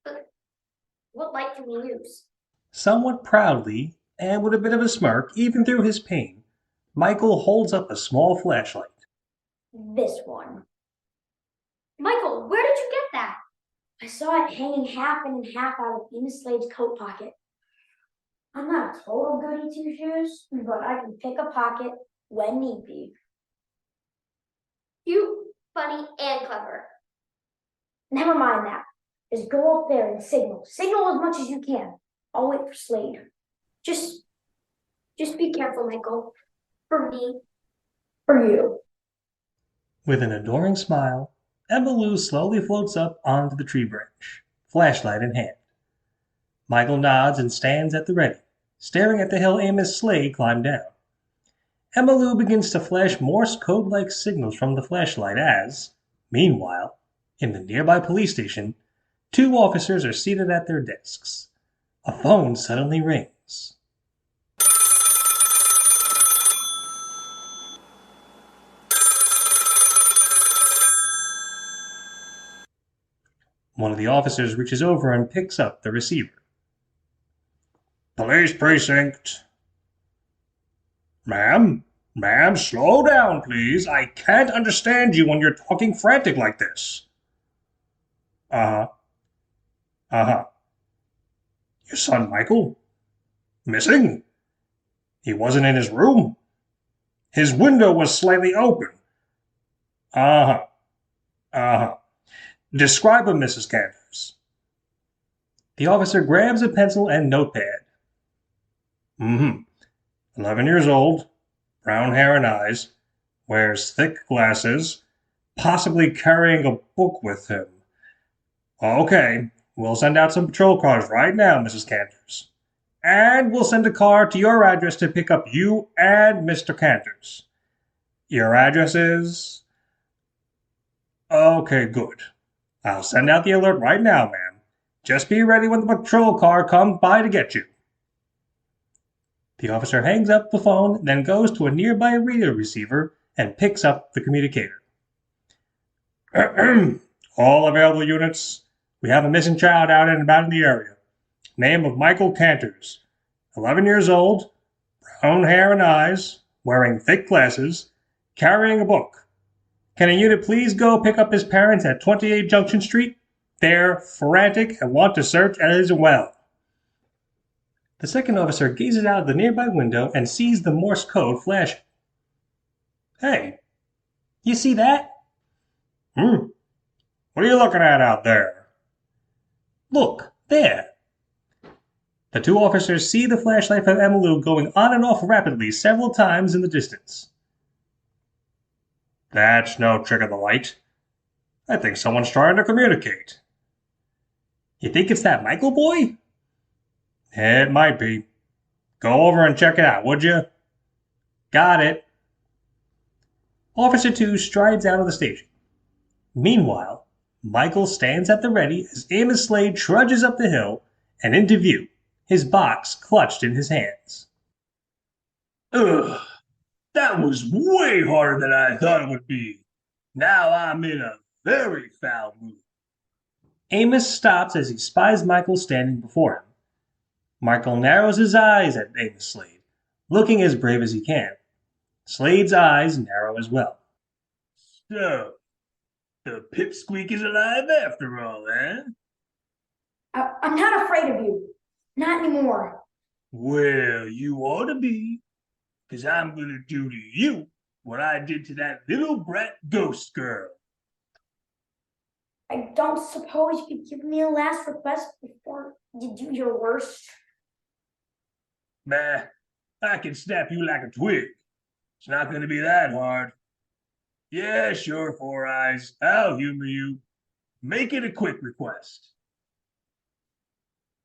But what light can we use? Somewhat proudly, and with a bit of a smirk, even through his pain, Michael holds up a small flashlight. This one. Michael, where did you get that? I saw it hanging half in and half out of Amos Slade's coat pocket. I'm not a total goody two-shoes, but I can pick a pocket when need be. Cute, funny, and clever. Never mind that. Just go up there and signal. Signal as much as you can. I'll wait for Slade. Just be careful, Michael. For me. For you. With an adoring smile, Emmylou slowly floats up onto the tree branch, flashlight in hand. Michael nods and stands at the ready, staring at the hill Amos Slade climbed down. Emmylou begins to flash Morse code-like signals from the flashlight as, meanwhile, in the nearby police station, two officers are seated at their desks. A phone suddenly rings. One of the officers reaches over and picks up the receiver. Police precinct. Ma'am, slow down, please. I can't understand you when you're talking frantic like this. Uh-huh. Your son Michael? Missing? He wasn't in his room? His window was slightly open. Uh-huh. Uh-huh. Describe him, Mrs. Canders. The officer grabs a pencil and notepad. Mm-hmm. 11 years old, brown hair and eyes, wears thick glasses, possibly carrying a book with him. Okay, we'll send out some patrol cars right now, Mrs. Canders. And we'll send a car to your address to pick up you and Mr. Canders. Your address is... Okay, good. I'll send out the alert right now, ma'am. Just be ready when the patrol car comes by to get you. The officer hangs up the phone, then goes to a nearby radio receiver and picks up the communicator. All available units. We have a missing child out and about in the area. Name of Michael Cantors. 11 years old, brown hair and eyes, wearing thick glasses, carrying a book. Can a unit please go pick up his parents at 28 Junction Street? They're frantic and want to search as well. The second officer gazes out of the nearby window and sees the Morse code flashing. Hey, you see that? What are you looking at out there? Look, there. The two officers see the flashlight from Emmylou going on and off rapidly several times in the distance. That's no trick of the light. I think someone's trying to communicate. You think it's that Michael boy? It might be. Go over and check it out, would you? Got it. Officer 2 strides out of the station. Meanwhile, Michael stands at the ready as Amos Slade trudges up the hill and into view, his box clutched in his hands. Ugh, that was way harder than I thought it would be. Now I'm in a very foul mood. Amos stops as he spies Michael standing before him. Michael narrows his eyes at Amos Slade, looking as brave as he can. Slade's eyes narrow as well. So, the pipsqueak is alive after all, eh? I'm not afraid of you. Not anymore. Well, you ought to be, 'cause I'm gonna do to you what I did to that little brat ghost girl. I don't suppose you could give me a last request before you do your worst. Bah, I can snap you like a twig. It's not gonna be that hard. Yeah, sure, Four Eyes. I'll humor you. Make it a quick request.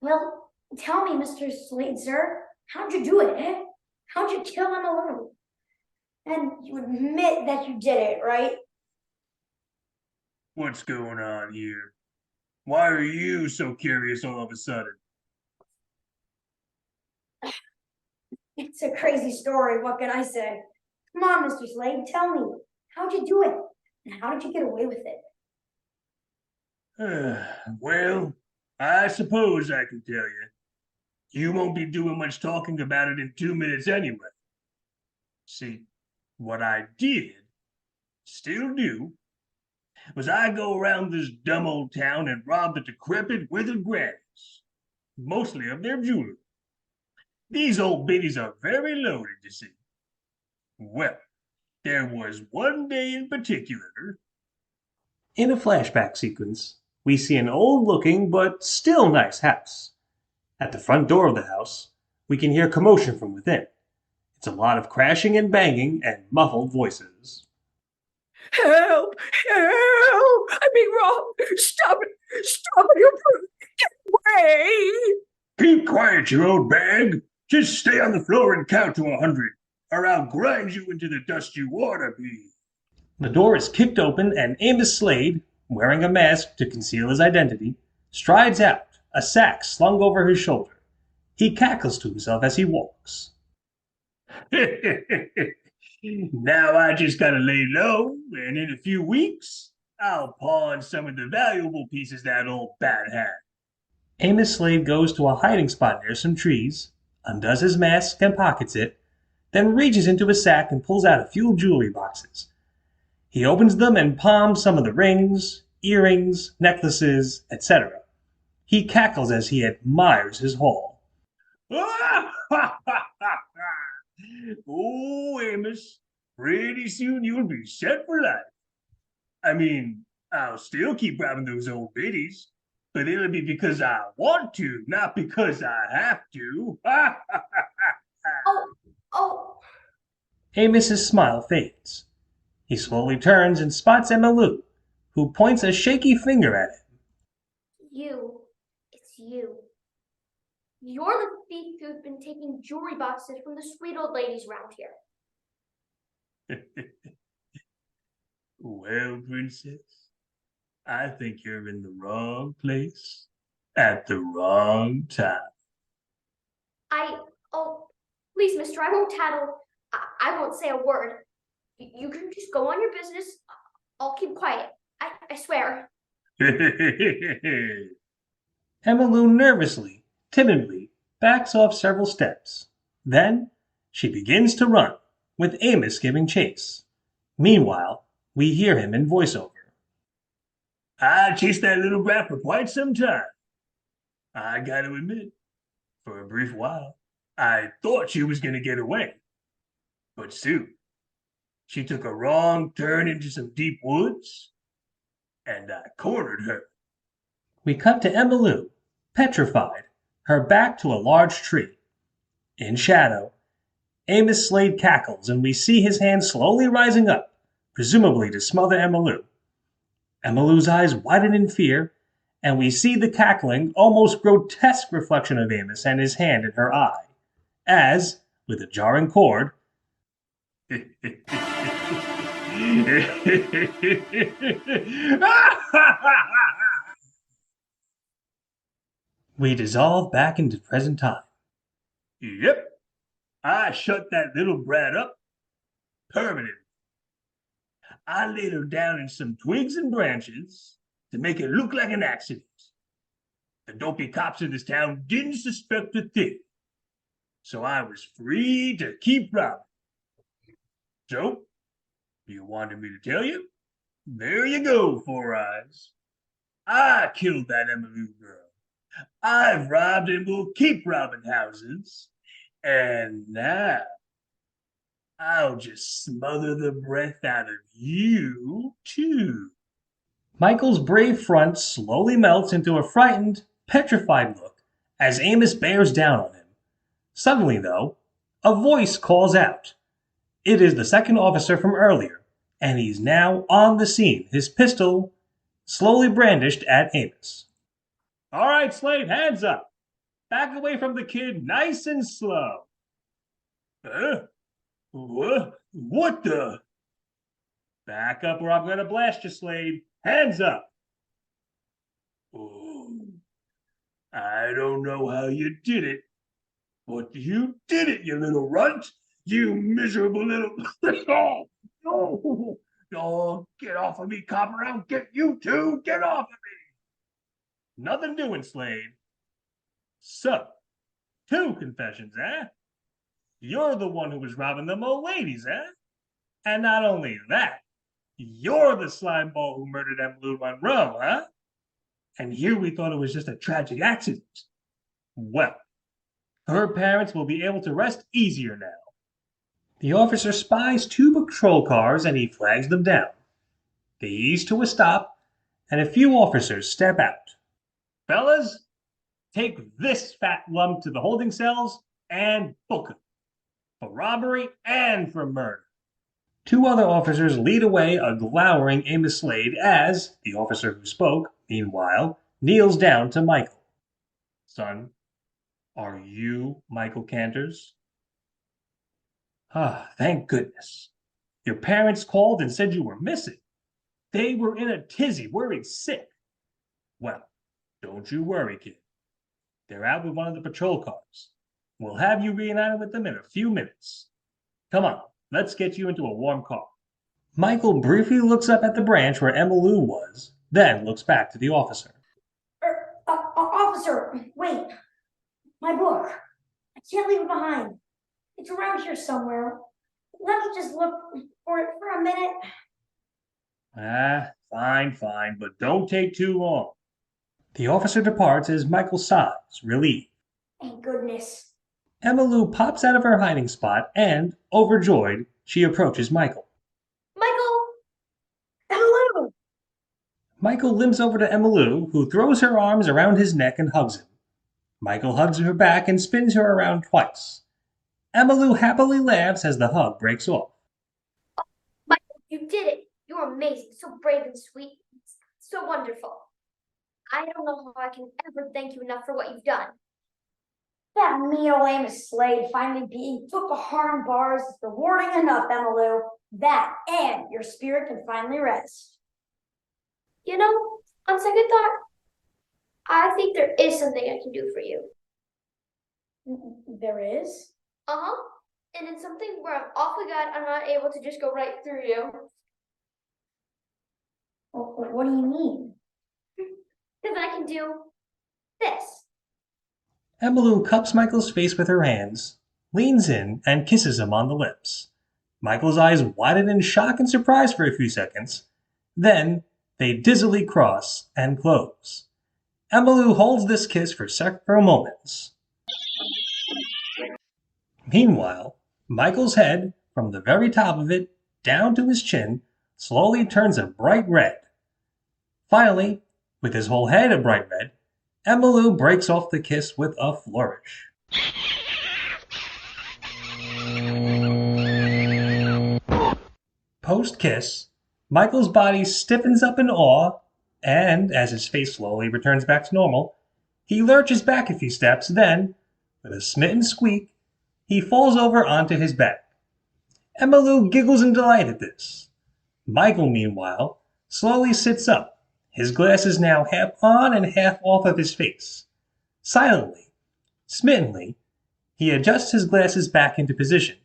Well, tell me, Mr. Slade, sir, how'd you do it, eh? How'd you kill Emmylou? And you admit that you did it, right? What's going on here? Why are you so curious all of a sudden? It's a crazy story, what can I say? Come on, Mr. Slade, tell me, how'd you do it? And how did you get away with it? Well, I suppose I can tell you. You won't be doing much talking about it in 2 minutes anyway. See, what I did, still do, was I go around this dumb old town and rob the decrepit, withered grannies, mostly of their jewelry. These old biddies are very loaded, you see. Well, there was one day in particular. In a flashback sequence, we see an old-looking but still nice house. At the front door of the house, we can hear commotion from within. It's a lot of crashing and banging and muffled voices. Help! Help! I'm being robbed! Stop it! Stop it! You get away! Keep quiet, you old bag. Just stay on the floor and count to 100, or I'll grind you into the dust you ought to be. The door is kicked open and Amos Slade, wearing a mask to conceal his identity, strides out, a sack slung over his shoulder. He cackles to himself as he walks. Now I just gotta lay low, and in a few weeks, I'll pawn some of the valuable pieces that old bat had. Amos Slade goes to a hiding spot near some trees, undoes his mask and pockets it, then reaches into his sack and pulls out a few jewelry boxes. He opens them and palms some of the rings, earrings, necklaces, etc. He cackles as he admires his haul. Oh, Amos, pretty soon you'll be set for life. I mean, I'll still keep robbing those old biddies, but it'll be because I want to, not because I have to. Oh, oh, Amos's smile fades. He slowly turns and spots Emma Lou, who points a shaky finger at him. you. It's you. You're the thief who's been taking jewelry boxes from the sweet old ladies around here. Well, princess, I think you're in the wrong place at the wrong time. Oh, please, mister, I won't tattle. I won't say a word. You can just go on your business. I'll keep quiet. I swear. Emma Lou nervously, timidly, backs off several steps. Then she begins to run, with Amos giving chase. Meanwhile, we hear him in voiceover. I chased that little brat for quite some time. I gotta admit, for a brief while, I thought she was gonna get away. But soon, she took a wrong turn into some deep woods, and I cornered her. We cut to Emma Lou, petrified, her back to a large tree. In shadow, Amos Slade cackles, and we see his hand slowly rising up, presumably to smother Emma Lou. Emma Lou's eyes widen in fear, and we see the cackling, almost grotesque reflection of Amos and his hand in her eye, as, with a jarring chord, we dissolve back into present time. Yep, I shut that little brat up permanently. I laid her down in some twigs and branches to make it look like an accident. The dopey cops in this town didn't suspect a thing, so I was free to keep robbing. So, you wanted me to tell you? There you go, Four Eyes. I killed that Emma Lou girl. I've robbed and will keep robbing houses. And now, I'll just smother the breath out of you, too. Michael's brave front slowly melts into a frightened, petrified look as Amos bears down on him. Suddenly, though, a voice calls out. It is the second officer from earlier, and he's now on the scene, his pistol slowly brandished at Amos. All right, Slade, hands up. Back away from the kid, nice and slow. What the? Back up or I'm going to blast you, Slade. Hands up. Oh, I don't know how you did it, but you did it, you little runt. You miserable little... Oh, oh, get off of me, copper. I'll get you too. Get off of me. Nothing doing, Slade. So, 2 confessions, eh? You're the one who was robbing them old ladies, eh? And not only that, you're the slimeball who murdered Emma Lou Monroe, huh? And here we thought it was just a tragic accident. Well, her parents will be able to rest easier now. The officer spies 2 patrol cars and he flags them down. They ease to a stop, and a few officers step out. Fellas, take this fat lump to the holding cells and book him for robbery and for murder. 2 other officers lead away a glowering Amos Slade as the officer who spoke, meanwhile, kneels down to Michael. Son, are you Michael Cantors? Ah, thank goodness. Your parents called and said you were missing. They were in a tizzy, worried sick. Well, don't you worry, kid. They're out with one of the patrol cars. We'll have you reunited with them in a few minutes. Come on, let's get you into a warm car. Michael briefly looks up at the branch where Emma Lou was, then looks back to the officer. Officer, wait. My book. I can't leave it behind. It's around here somewhere. Let me just look for it for a minute. Fine, but don't take too long. The officer departs as Michael sighs, relieved. Thank goodness. Emma Lou pops out of her hiding spot and, overjoyed, she approaches Michael. Michael, Emmylou! Michael limps over to Emmylou, who throws her arms around his neck and hugs him. Michael hugs her back and spins her around twice. Emmylou happily laughs as the hug breaks off. Michael, you did it. You're amazing, so brave and sweet, so wonderful. I don't know how I can ever thank you enough for what you've done. That mean old Amos Slade finally being put behind bars is rewarding enough, Emmylou. That and your spirit can finally rest. You know, on second thought, I think there is something I can do for you. There is? Uh-huh. And it's something where I'm awfully glad I'm not able to just go right through you. What do you mean? Because I can do this. Emmylou cups Michael's face with her hands, leans in, and kisses him on the lips. Michael's eyes widen in shock and surprise for a few seconds. Then they dizzily cross and close. Emmylou holds this kiss for several moments. Meanwhile, Michael's head, from the very top of it down to his chin, slowly turns a bright red. Finally, with his whole head a bright red, Emmylou breaks off the kiss with a flourish. Post-kiss, Michael's body stiffens up in awe, and as his face slowly returns back to normal, he lurches back a few steps, then, with a smitten squeak, he falls over onto his back. Emmylou giggles in delight at this. Michael, meanwhile, slowly sits up, his glasses now half on and half off of his face. Silently, smittenly, he adjusts his glasses back into position.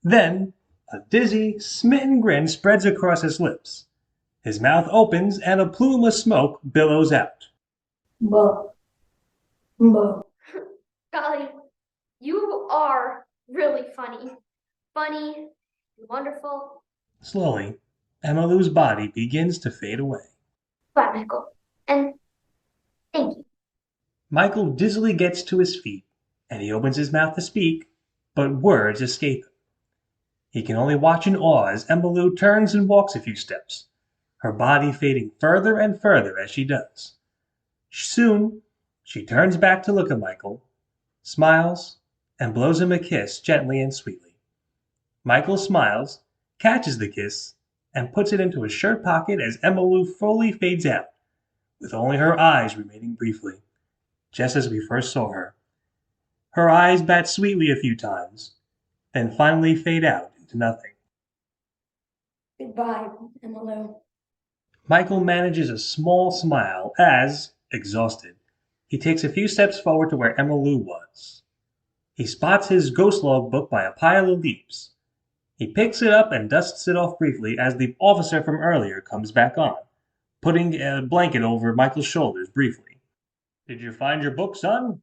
Then, a dizzy, smitten grin spreads across his lips. His mouth opens and a plume of smoke billows out. Buh. Golly, you are really funny. Funny, wonderful. Slowly, Emmylou's body begins to fade away. Bye, Michael. And thank you. Michael dizzily gets to his feet, and he opens his mouth to speak, but words escape him. He can only watch in awe as Emmylou turns and walks a few steps, her body fading further and further as she does. Soon, she turns back to look at Michael, smiles, and blows him a kiss gently and sweetly. Michael smiles, catches the kiss, and puts it into his shirt pocket as Emmylou fully fades out, with only her eyes remaining briefly, just as we first saw her. Her eyes bat sweetly a few times, then finally fade out into nothing. Goodbye, Emmylou. Michael manages a small smile as, exhausted, he takes a few steps forward to where Emmylou was. He spots his ghost log book by a pile of leaves. He picks it up and dusts it off briefly as the officer from earlier comes back on, putting a blanket over Michael's shoulders briefly. "Did you find your book, son?"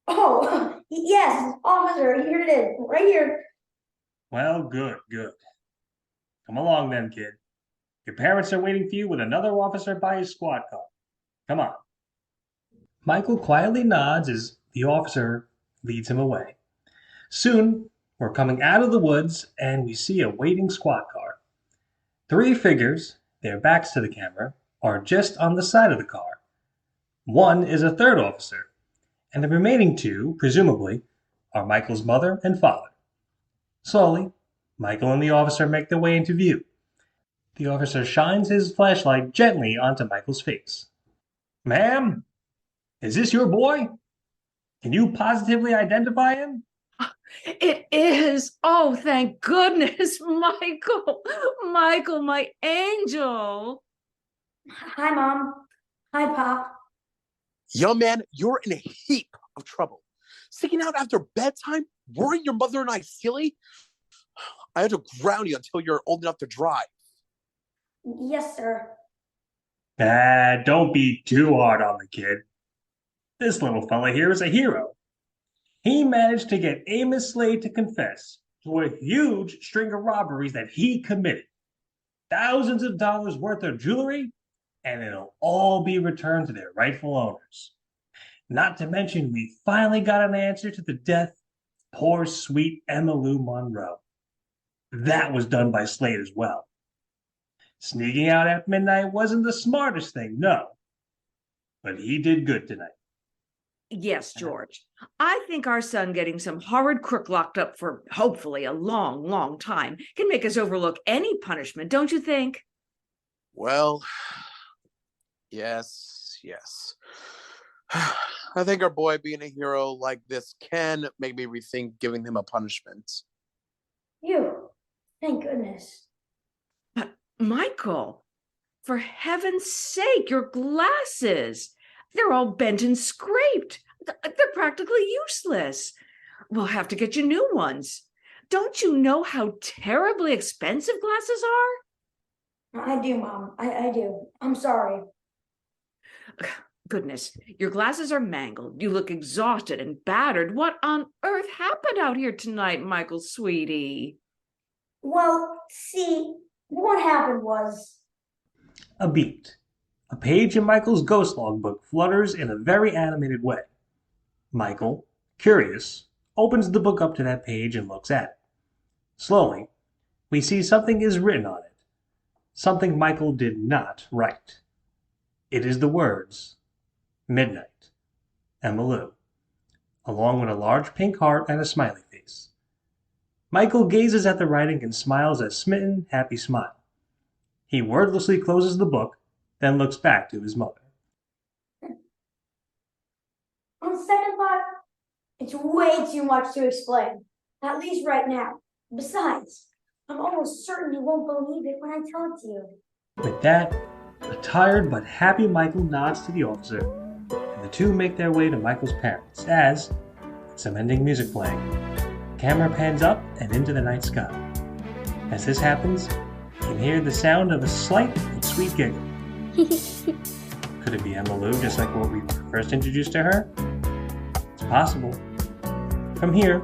Oh, yes, officer, here it is, right here. "Well, good, good. Come along then, kid. Your parents are waiting for you with another officer by his squad car. Come on." Michael quietly nods as the officer leads him away. Soon, we're coming out of the woods and we see a waiting squad car. 3 figures, their backs to the camera, are just on the side of the car. One is a third officer, and the remaining 2, presumably, are Michael's mother and father. Slowly, Michael and the officer make their way into view. The officer shines his flashlight gently onto Michael's face. "Ma'am, is this your boy? Can you positively identify him?" It is. Oh, thank goodness, Michael. Michael, my angel. Hi, Mom. Hi, Pop. Young man, you're in a heap of trouble. Sticking out after bedtime, worrying your mother and I silly. I had to ground you until you're old enough to drive. Yes, sir. Don't be too hard on the kid. This little fella here is a hero. He managed to get Amos Slade to confess to a huge string of robberies that he committed. Thousands of dollars worth of jewelry, and it'll all be returned to their rightful owners. Not to mention, we finally got an answer to the death Poor sweet Emma Lou Monroe. That was done by Slade as well. Sneaking out at midnight wasn't the smartest thing, no. But he did good tonight. Yes, George. I think our son getting some horrid crook locked up for hopefully a long, long time can make us overlook any punishment, don't you think? Well, yes. I think our boy being a hero like this can make me rethink giving him a punishment. Phew. Thank goodness. But Michael, for heaven's sake, your glasses. They're all bent and scraped. They're practically useless. We'll have to get you new ones. Don't you know how terribly expensive glasses are? I do, Mom. I do. I'm sorry. Goodness, your glasses are mangled. You look exhausted and battered. What on earth happened out here tonight, Michael, sweetie? Well, see, what happened was... A beat. A page in Michael's ghost logbook flutters in a very animated way. Michael, curious, opens the book up to that page and looks at it. Slowly, we see something is written on it. Something Michael did not write. It is the words, Midnight, Emma Lou, along with a large pink heart and a smiley face. Michael gazes at the writing and smiles a smitten, happy smile. He wordlessly closes the book, then looks back to his mother. On second thought, it's way too much to explain, at least right now. Besides, I'm almost certain you won't believe it when I tell it to you. With that, a tired but happy Michael nods to the officer, and the two make their way to Michael's parents as, with some ending music playing, the camera pans up and into the night sky. As this happens, you can hear the sound of a slight but sweet giggle. Could it be Emma Lou, just like what we first introduced to her? It's possible. From here,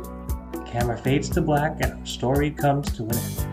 the camera fades to black and our story comes to an end.